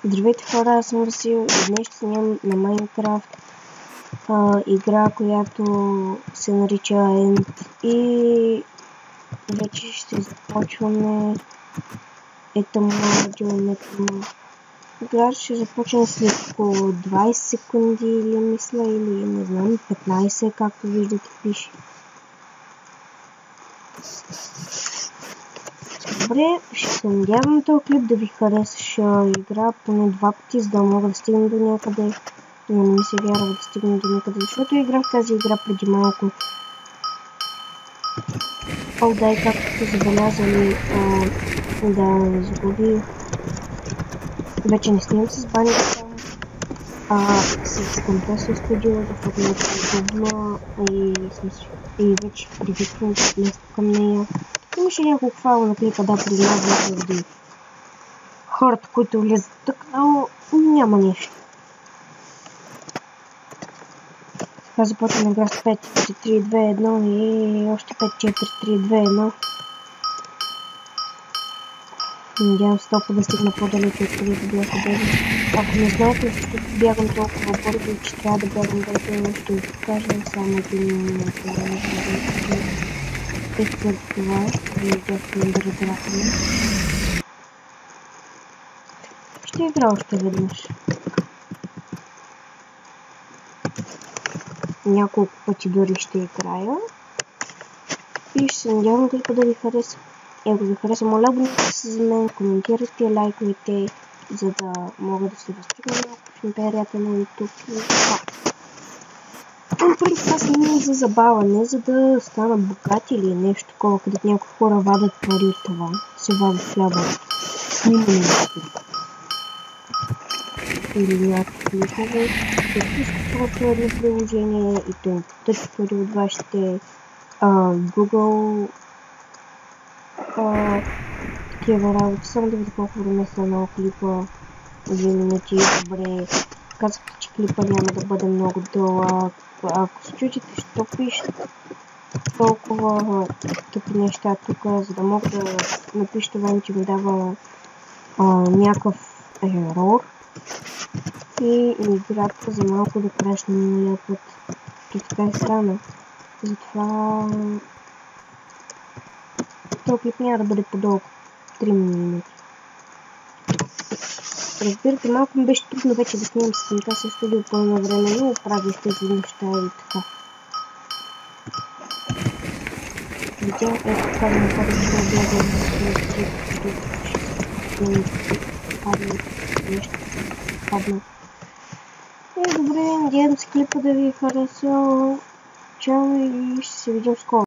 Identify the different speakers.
Speaker 1: Здравейте хора, аз съм Васил и днес ще снимам на Майнкрафт игра, която се нарича End и вече ще започваме. Ето му игра ще започне след около 20 секунди или мисля, или не знам, 15, както виждате пише. Добре, ще се надявам този клип да ви харесаш игра поне 2 пъти, за да мога да стигна до някъде. Но не ми се вярва да стигна до някъде, защото играх тази игра преди малко. Да, и както сте забелязали, да загубих. Вече не снимам с баните само, с компресор студио, защото не е удобно и вече привиквам нещо към нея. Имаше няколко файла на клипа, да, признавам заради хората, които влизат тук, но няма нещо. Сега започваме игра с 5, 4, 3, 2, 1 и още 5, 4, 3, 2, 1. Надявам се толкова да стигна по-далече, откъдето бяха били. Ако не знаете, защото бягам толкова бързо и че трябва да бягам бързо, ще ви покажа само един минут. Ето това, видяхте да разбирате. Ще игра още веднъж. Няколко пъти дори ще играя. И ще се надявам клипа да ви хареса. Ако ви хареса, моля абонирайте се за мен, коментирайте, лайквайте, за да мога да се достигна малко в империята на YouTube и така. Преди това снимам за забава, не за да стана богат или нещо такова, където някои хора вадят пари от това. Се вадят хляба. Снимаме нещо. Или някакви клипове. Подпискате едно приложение и то потъчи пари от вашите Google такива работи. Само да видя колко време са на клипа. 2 минути. Добре. Казахте, че клипа няма да бъде много дълъг. Ако се чудите, що пишете толкова тъпи неща тук, за да мога да напишете вам, че ми дава някакъв ерор. И играта за малко да крашне миналия път. И така е странно. Затова този клип няма да бъде по-дълго. 3 минути. Разбирате, малко ми беше трудно вече да снимам с Camtasia Studio пълно време, но правих тези неща и така. Видя, ето така да направя, че да бягам нещо падна. Добре, надявам се клипа да ви е харесал. Чао и ще се видим скоро.